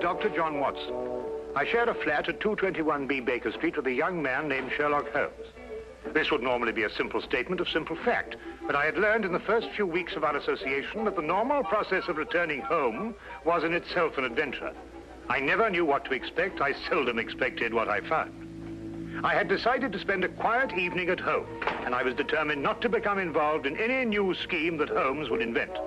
Dr. John Watson. I share a flat at 221B Baker Street with a young man named Sherlock Holmes. This would normally be a simple statement of simple fact, but I had learned in the first few weeks of our association that the normal process of returning home was in itself an adventure. I never knew what to expect. I seldom expected what I found. I had decided to spend a quiet evening at home, and I was determined not to become involved in any new scheme that Holmes would invent.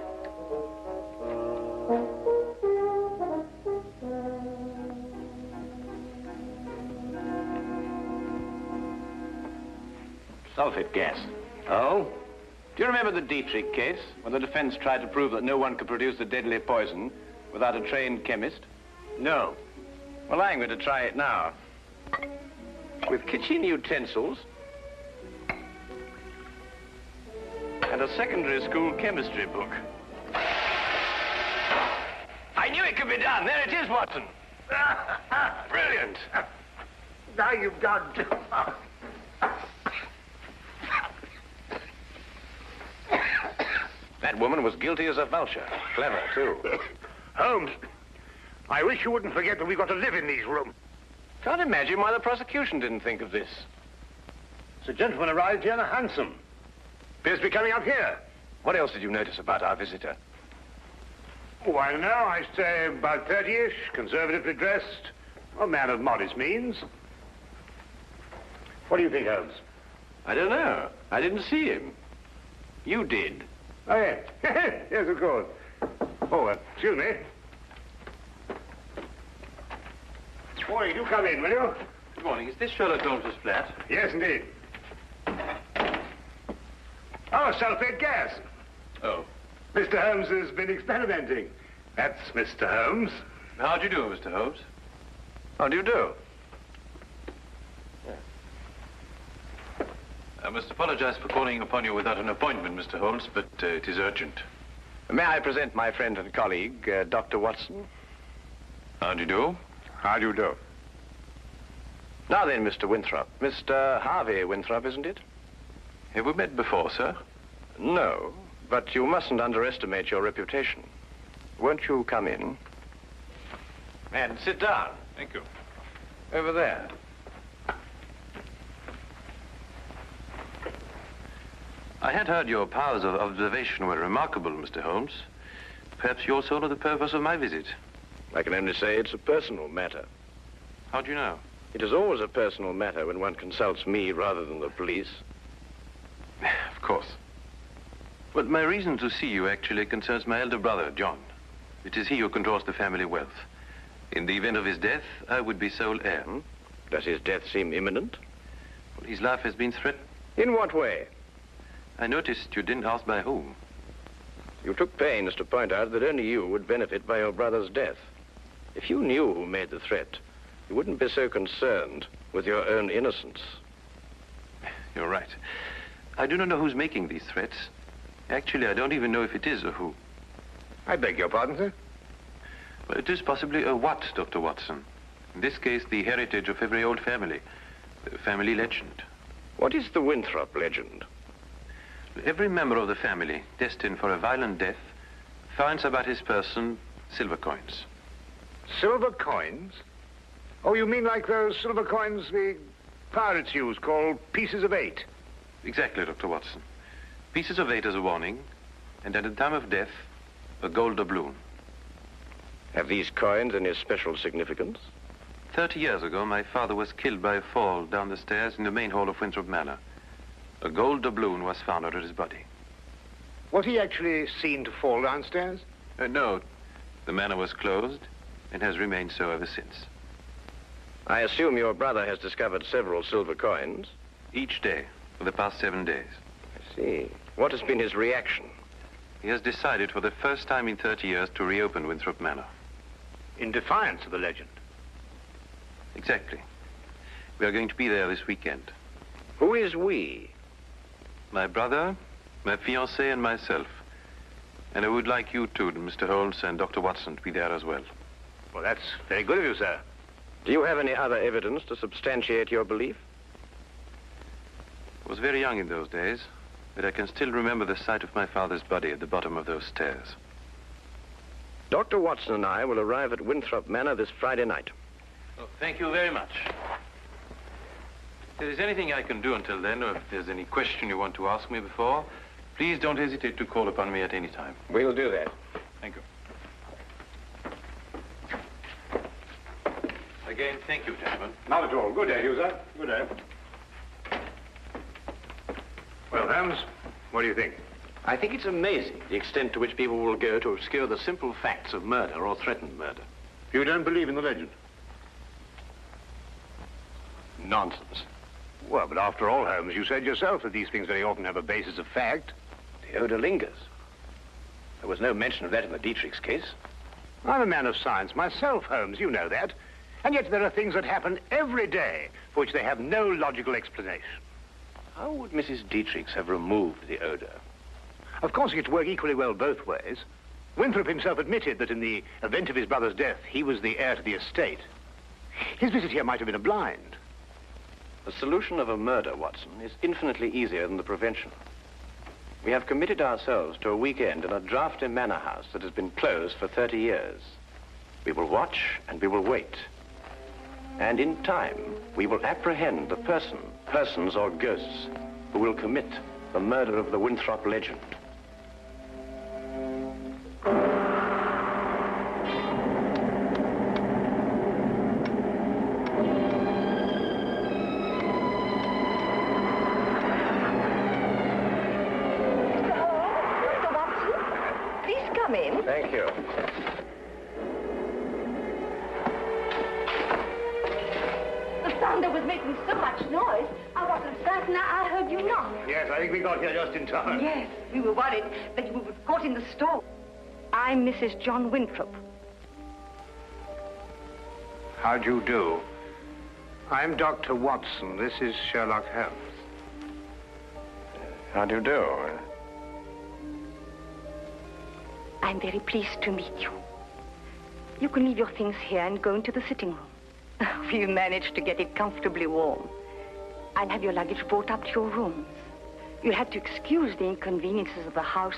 Sulfate gas. Oh? Do you remember the Dietrich case, when the defense tried to prove that no one could produce the deadly poison without a trained chemist? No. Well, I'm going to try it now. With kitchen utensils and a secondary school chemistry book. I knew it could be done. There it is, Watson. Brilliant. Now you've gone too far. That woman was guilty as a vulture. Clever, too. Holmes, I wish you wouldn't forget that we've got to live in these rooms. Can't imagine why the prosecution didn't think of this. The gentleman arrived here in a hansom. Appears to be coming up here. What else did you notice about our visitor? Oh, I don't know. I'd say about 30-ish, conservatively dressed. A man of modest means. What do you think, Holmes? I don't know. I didn't see him. You did. Oh, yes. Yes, of course. Oh, excuse me. Morning, do come in, will you? Good morning. Is this Sherlock Holmes' flat? Yes, indeed. Oh, sulfate gas. Oh. Mr. Holmes has been experimenting. That's Mr. Holmes. How do you do, Mr. Holmes? How do you do? I must apologize for calling upon you without an appointment, Mr. Holmes, but it is urgent. May I present my friend and colleague, Dr. Watson? How do you do? How do you do? Now then, Mr. Winthrop. Mr. Harvey Winthrop, isn't it? Have we met before, sir? No, but you mustn't underestimate your reputation. Won't you come in? And sit down. Thank you. Over there. I had heard your powers of observation were remarkable, Mr. Holmes. Perhaps you also know the purpose of my visit. I can only say it's a personal matter. How do you know? It is always a personal matter when one consults me rather than the police. Of course. But my reason to see you actually concerns my elder brother, John. It is he who controls the family wealth. In the event of his death, I would be sole heir. Does his death seem imminent? Well, his life has been threatened. In what way? I noticed you didn't ask by whom. You took pains to point out that only you would benefit by your brother's death. If you knew who made the threat, you wouldn't be so concerned with your own innocence. You're right. I do not know who's making these threats. Actually, I don't even know if it is a who. I beg your pardon, sir? Well, it is possibly a what, Dr. Watson. In this case, the heritage of every old family. The family legend. What is the Winthrop legend? Every member of the family destined for a violent death finds about his person silver coins. Silver coins? Oh, you mean like those silver coins the pirates use, called pieces of 8? Exactly, Dr. Watson. Pieces of 8 as a warning, and at the time of death, a gold doubloon. Have these coins any special significance? 30 years ago, my father was killed by a fall down the stairs in the main hall of Winthrop Manor. A gold doubloon was found under his body. Was he actually seen to fall downstairs? No. The manor was closed and has remained so ever since. I assume your brother has discovered several silver coins? Each day for the past 7 days. I see. What has been his reaction? He has decided for the first time in 30 years to reopen Winthrop Manor. In defiance of the legend? Exactly. We are going to be there this weekend. Who is we? My brother, my fiancée, and myself. And I would like you two, Mr. Holmes and Dr. Watson, to be there as well. Well, that's very good of you, sir. Do you have any other evidence to substantiate your belief? I was very young in those days, but I can still remember the sight of my father's body at the bottom of those stairs. Dr. Watson and I will arrive at Winthrop Manor this Friday night. Oh, thank you very much. If there is anything I can do until then, or if there's any question you want to ask me before, please don't hesitate to call upon me at any time. We'll do that. Thank you. Again, thank you, gentlemen. Not at all. Good day, to you, sir. Good day. Well, Holmes, what do you think? I think it's amazing the extent to which people will go to obscure the simple facts of murder or threatened murder. You don't believe in the legend? Nonsense. Well, but after all, Holmes, you said yourself that these things very often have a basis of fact. The odor lingers. There was no mention of that in the Dietrich's case. I'm a man of science myself, Holmes, you know that. And yet there are things that happen every day for which they have no logical explanation. How would Mrs. Dietrich's have removed the odor? Of course, it could work equally well both ways. Winthrop himself admitted that in the event of his brother's death, he was the heir to the estate. His visit here might have been a blind. The solution of a murder, Watson, is infinitely easier than the prevention. We have committed ourselves to a weekend in a drafty manor house that has been closed for 30 years. We will watch and we will wait. And in time, we will apprehend the persons or ghosts who will commit the murder of the Winthrop legend. Thank you. The thunder was making so much noise, I wasn't certain I heard you knock. Yes, I think we got here just in time. Yes, we were worried that you were caught in the storm. I'm Mrs. John Winthrop. How do you do? I'm Dr. Watson. This is Sherlock Holmes. How do you do? I'm very pleased to meet you. You can leave your things here and go into the sitting room. We've managed to get it comfortably warm. I'll have your luggage brought up to your rooms. You'll have to excuse the inconveniences of the house.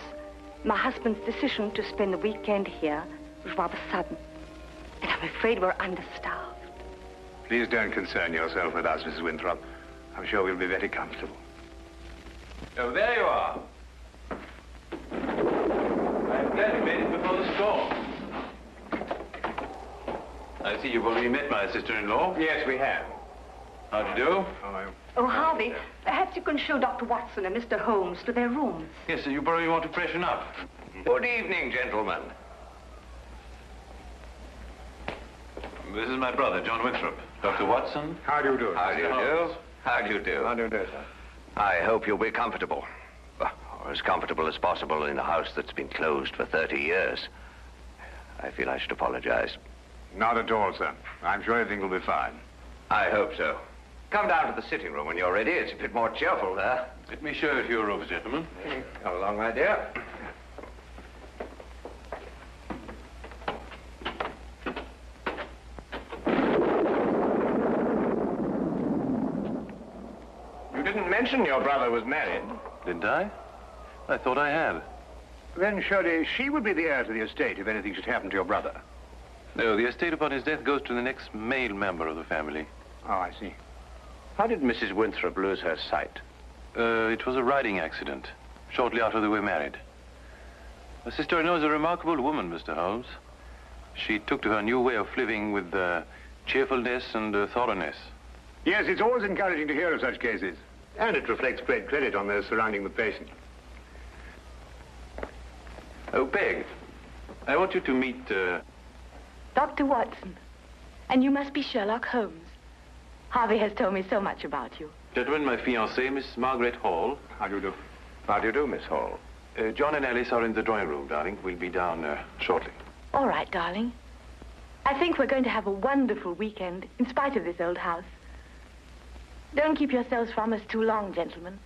My husband's decision to spend the weekend here was rather sudden. And I'm afraid we're understaffed. Please don't concern yourself with us, Mrs. Winthrop. I'm sure we'll be very comfortable. Oh, there you are. I'm glad you made it before the storm. I see you've already met my sister-in-law. Yes, we have. How do you do? Oh, Harvey, perhaps you can show Dr. Watson and Mr. Holmes to their rooms. Yes, you probably want to freshen up. Good evening, gentlemen. This is my brother, John Winthrop. Dr. Watson. How do you do? How do you do? How do you do? How do you do, sir? I hope you'll be comfortable. Or as comfortable as possible in a house that's been closed for 30 years. I feel I should apologize. Not at all, sir. I'm sure everything will be fine. I hope so. Come down to the sitting room when you're ready. It's a bit more cheerful there. Let me show you to your rooms, gentlemen. Come along, my dear. You didn't mention your brother was married. Didn't I? I thought I had. Then surely she would be the heir to the estate if anything should happen to your brother. No, the estate upon his death goes to the next male member of the family. Oh, I see. How did Mrs. Winthrop lose her sight? It was a riding accident, shortly after they were married. My sister-in-law is a remarkable woman, Mr. Holmes. She took to her new way of living with cheerfulness and thoroughness. Yes, it's always encouraging to hear of such cases. And it reflects great credit on those surrounding the patient. Oh, Peg, I want you to meet, Dr. Watson. And you must be Sherlock Holmes. Harvey has told me so much about you. gentlemen, my fiancée, Miss Margaret Hall. How do you do? How do you do, Miss Hall? John and Alice are in the drawing room, darling. We'll be down shortly. All right, darling. I think we're going to have a wonderful weekend, in spite of this old house. Don't keep yourselves from us too long, gentlemen.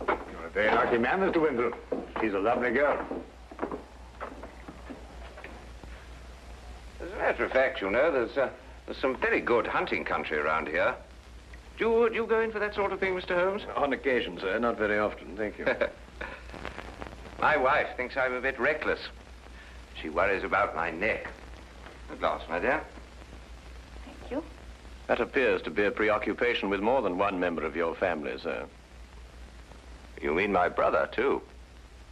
You're a very lucky man, Mr. Winthrop. She's a lovely girl. As a matter of fact, you know, there's some very good hunting country around here. Do you go in for that sort of thing, Mr. Holmes? On occasion, sir. Not very often, thank you. My wife thinks I'm a bit reckless. She worries about my neck. A glass, my dear. Thank you. That appears to be a preoccupation with more than one member of your family, sir. You mean my brother, too?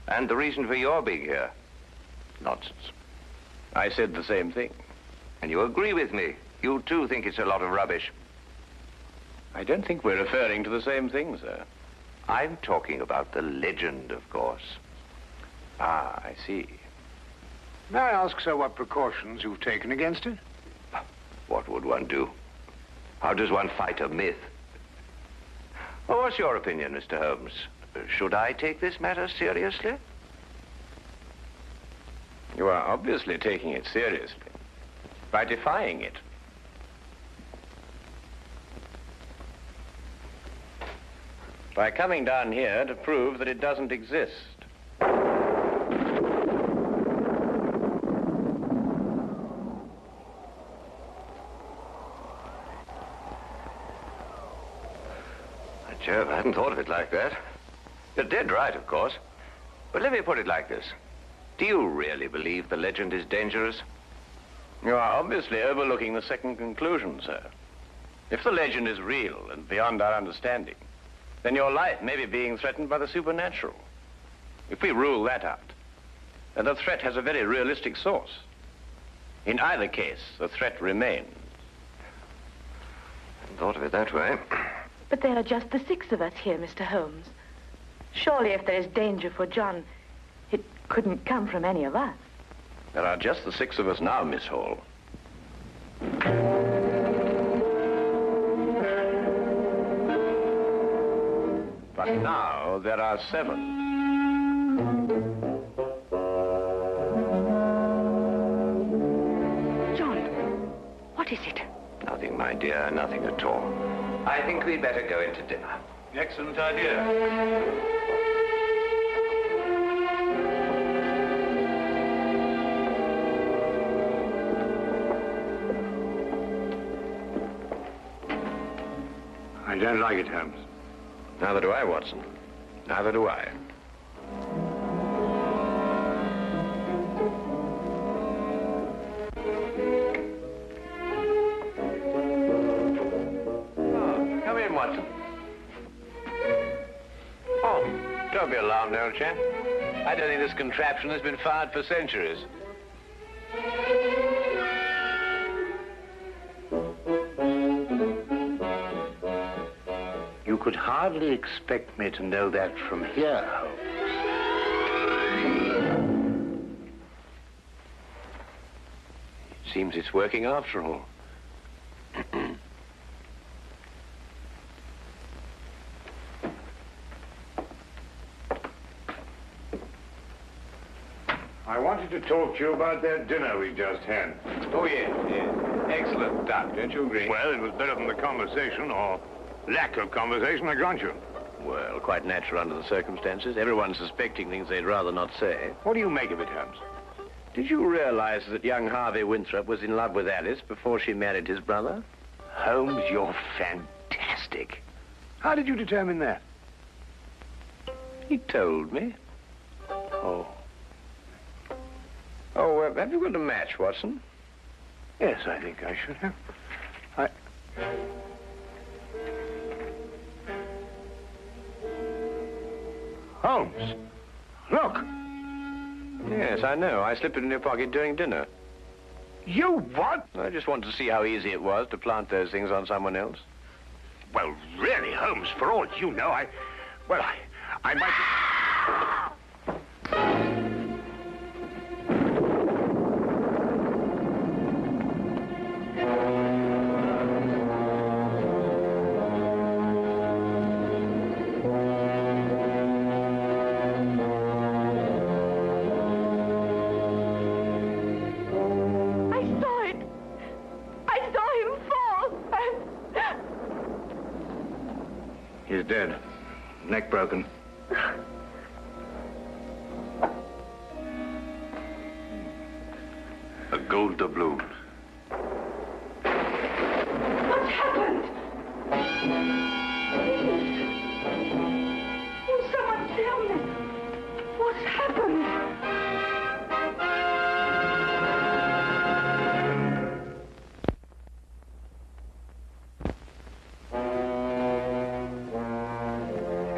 And the reason for your being here? Nonsense. I said the same thing. And you agree with me? You, too, think it's a lot of rubbish? I don't think we're referring to the same thing, sir. I'm talking about the legend, of course. Ah, I see. May I ask, sir, what precautions you've taken against it? What would one do? How does one fight a myth? Well, what's your opinion, Mr. Holmes? Should I take this matter seriously? You are obviously taking it seriously by defying it. By coming down here to prove that it doesn't exist. Jove, I hadn't thought of it like that. You're dead right, of course. But let me put it like this. Do you really believe the legend is dangerous? You are obviously overlooking the second conclusion, sir. If the legend is real and beyond our understanding, then your life may be being threatened by the supernatural. If we rule that out, then the threat has a very realistic source. In either case, the threat remains. I hadn't thought of it that way. But there are just the 6 of us here, Mr. Holmes. Surely if there is danger for John, it couldn't come from any of us. There are just the 6 of us now, Miss Hall. But now there are 7. John, what is it? Nothing, my dear, nothing at all. I think we'd better go into dinner. Excellent idea. I don't like it, Holmes. Neither do I, Watson. Neither do I. Oh, come in, Watson. Oh, don't be alarmed, old chap. I don't think this contraption has been fired for centuries. You could hardly expect me to know that from here, Holmes. Seems it's working after all. I wanted to talk to you about that dinner we just had. Oh, yes, yes. Excellent, Doc. Don't you agree? Well, it was better than the conversation, or lack of conversation, I grant you. Well, quite natural under the circumstances. Everyone's suspecting things they'd rather not say. What do you make of it, Holmes? Did you realize that young Harvey Winthrop was in love with Alice before she married his brother? Holmes, you're fantastic. How did you determine that? He told me. Oh. Oh, have you got a match, Watson? Yes, I think I should have. Holmes, look. Yes, I know. I slipped it in your pocket during dinner. You what? I just wanted to see how easy it was to plant those things on someone else. Well, really, Holmes, for all you know, I might... He's dead. Neck broken. A gold doubloon. What's happened? Please. Oh, someone tell me. What What's happened?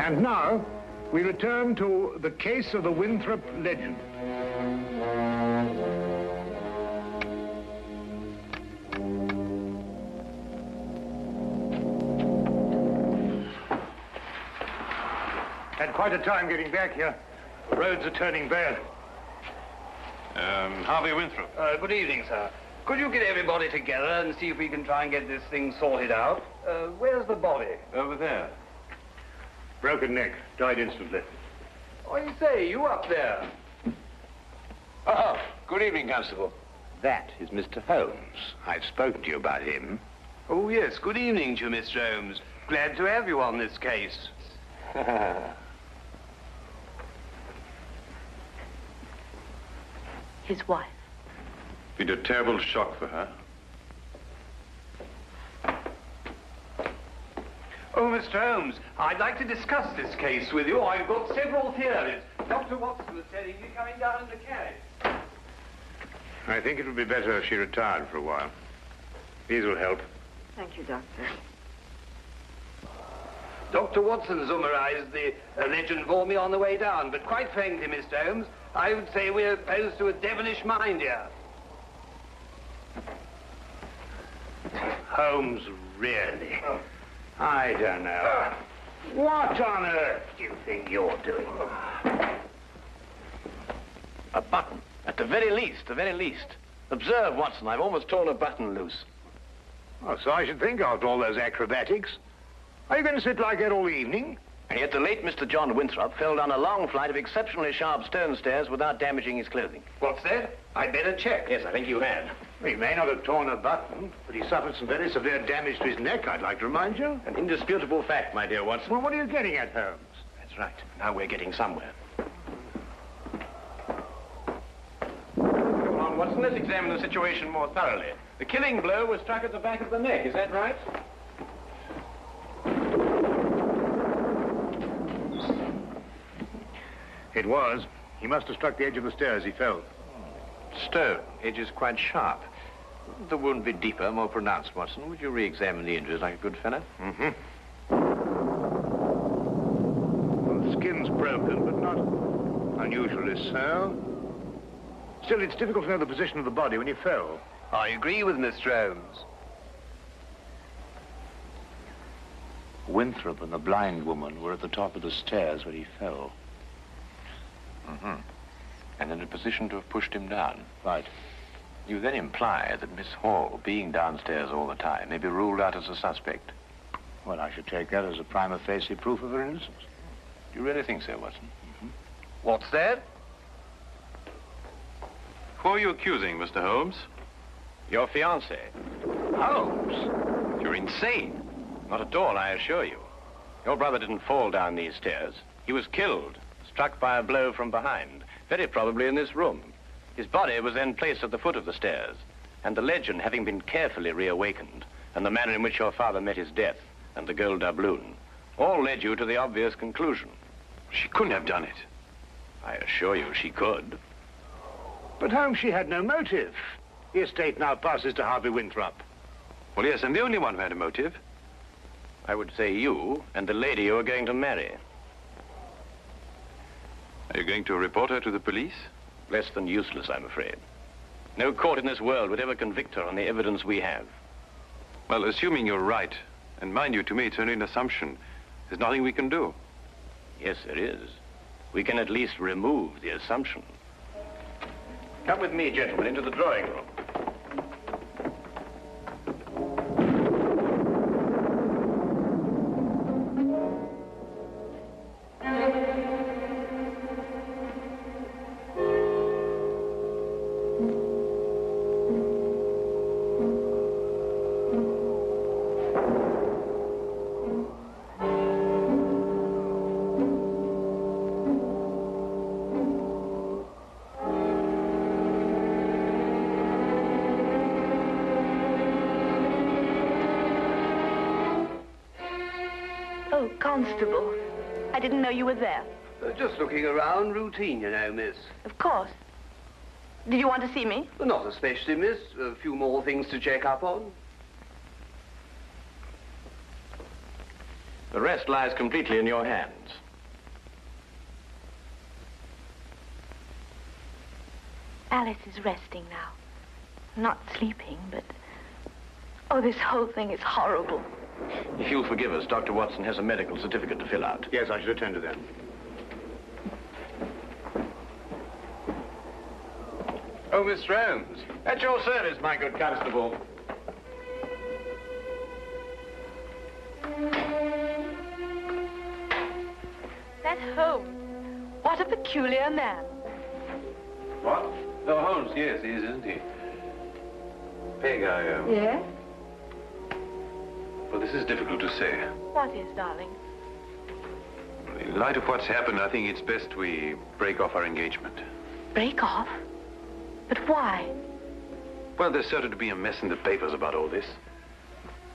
And now, we return to the case of the Winthrop legend. Had quite a time getting back here. The roads are turning bad. Harvey Winthrop. Good evening, sir. Could you get everybody together and see if we can try and get this thing sorted out? Where's the body? Over there. Broken neck. Died instantly. Oh, you say, you up there? Oh, good evening, Constable. That is Mr. Holmes. I've spoken to you about him. Oh, yes. Good evening to you, Mr. Holmes. Glad to have you on this case. His wife. Been a terrible shock for her. Oh, Mr. Holmes, I'd like to discuss this case with you. I've got several theories. Dr. Watson was telling me coming down in the carriage. I think it would be better if she retired for a while. These will help. Thank you, Doctor. Dr. Watson summarized the legend for me on the way down, but quite frankly, Mr. Holmes, I would say we're opposed to a devilish mind here. Holmes, really? I don't know. What on earth do you think you're doing? A button. At the very least, the very least. Observe, Watson, I've almost torn a button loose. Oh, so I should think after all those acrobatics. Are you going to sit like that all evening? And yet the late Mr. John Winthrop fell down a long flight of exceptionally sharp stone stairs without damaging his clothing. What's that? I'd better check. Yes, I think you had. He may not have torn a button, but he suffered some very severe damage to his neck, I'd like to remind you. An indisputable fact, my dear Watson. Well, what are you getting at, Holmes? That's right. Now we're getting somewhere. Come on, Watson, let's examine the situation more thoroughly. The killing blow was struck at the back of the neck, is that right? It was. He must have struck the edge of the stairs. He fell. Stone. Edge is quite sharp. The wound be deeper, more pronounced, Watson. Would you re-examine the injuries like a good fellow? Mm-hmm. Well, the skin's broken, but not unusually so. Still, it's difficult to know the position of the body when he fell. I agree with Mr. Holmes. Winthrop and the blind woman were at the top of the stairs when he fell. Mm-hmm. And in a position to have pushed him down. Right. You then imply that Miss Hall, being downstairs all the time, may be ruled out as a suspect. Well, I should take that as a prima facie proof of her innocence. Do you really think so, Watson? Mm-hmm. What's that? Who are you accusing, Mr. Holmes? Your fiancé. Holmes! You're insane. Not at all, I assure you. Your brother didn't fall down these stairs. He was killed, struck by a blow from behind, very probably in this room. His body was then placed at the foot of the stairs, and the legend having been carefully reawakened, and the manner in which your father met his death, and the gold doubloon, all led you to the obvious conclusion. She couldn't have done it. I assure you she could. But Holmes, she had no motive. The estate now passes to Harvey Winthrop. Well, yes, I'm the only one who had a motive. I would say you and the lady you are going to marry. Are you going to report her to the police? Less than useless, I'm afraid. No court in this world would ever convict her on the evidence we have. Well, assuming you're right, and mind you, to me, it's only an assumption, there's nothing we can do. Yes, there is. We can at least remove the assumption. Come with me, gentlemen, into the drawing room. Oh, Constable. I didn't know you were there. Just looking around, routine, you know, miss. Of course. Did you want to see me? Not especially, miss. A few more things to check up on. The rest lies completely in your hands. Alice is resting now. Not sleeping, but... Oh, this whole thing is horrible. If you'll forgive us, Dr. Watson has a medical certificate to fill out. Yes, I should attend to that. Oh, Mr. Holmes. At your service, my good constable. That Holmes. What a peculiar man. What? Oh, Holmes, yes, he is, isn't he? Peg, Yes? Well, this is difficult to say. What is, darling? In light of what's happened, I think it's best we break off our engagement. Break off? But why? Well, there's certain to be a mess in the papers about all this.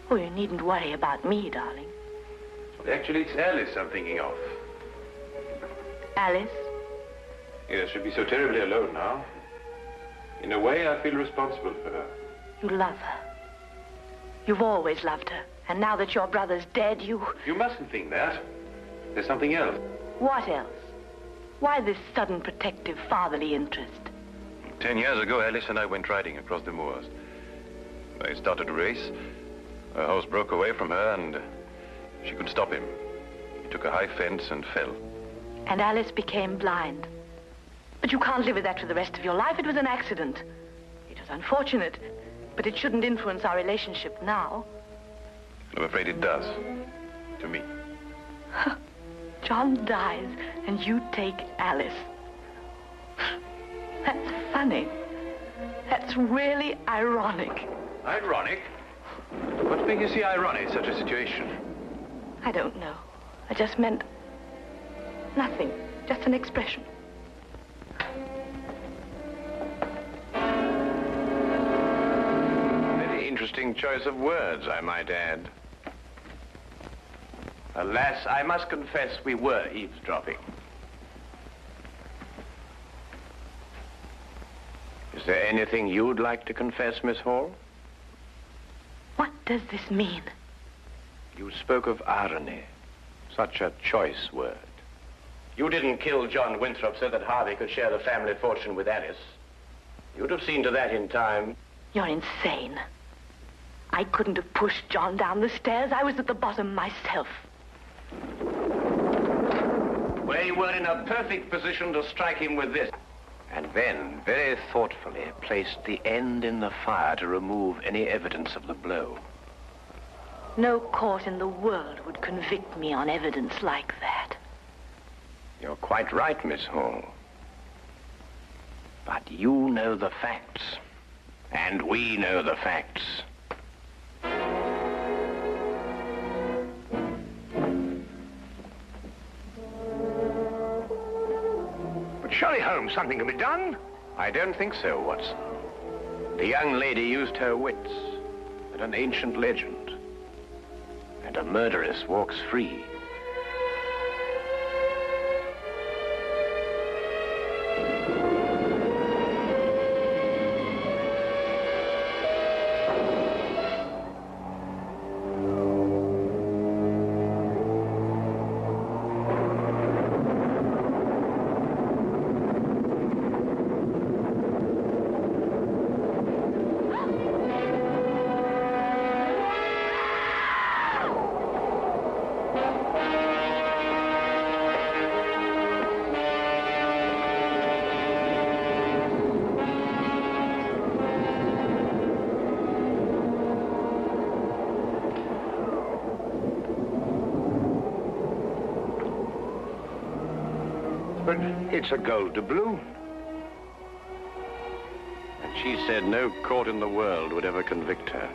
Oh, you needn't worry about me, darling. Well, actually, it's Alice I'm thinking of. Alice? Yes, she'll be so terribly alone now. In a way, I feel responsible for her. You love her. You've always loved her. And now that your brother's dead, you... You mustn't think that. There's something else. What else? Why this sudden protective fatherly interest? 10 years ago, Alice and I went riding across the moors. I started a race. Her horse broke away from her and she couldn't stop him. He took a high fence and fell. And Alice became blind. But you can't live with that for the rest of your life. It was an accident. It was unfortunate, but it shouldn't influence our relationship now. I'm afraid it does. To me. John dies and you take Alice. That's funny. That's really ironic. Ironic? What makes you see ironic in such a situation? I don't know. I just meant nothing. Just an expression. Very interesting choice of words, I might add. Alas, I must confess we were eavesdropping. Is there anything you'd like to confess, Miss Hall? What does this mean? You spoke of irony. Such a choice word. You didn't kill John Winthrop so that Harvey could share the family fortune with Alice. You'd have seen to that in time. You're insane. I couldn't have pushed John down the stairs. I was at the bottom myself. Well, you were in a perfect position to strike him with this. And then, very thoughtfully, placed the end in the fire to remove any evidence of the blow. No court in the world would convict me on evidence like that. You're quite right, Miss Hall. But you know the facts. And we know the facts. But surely, Holmes, something can be done. I don't think so, Watson. The young lady used her wits, and an ancient legend. And a murderess walks free. But it's a gold doubloon. And she said no court in the world would ever convict her.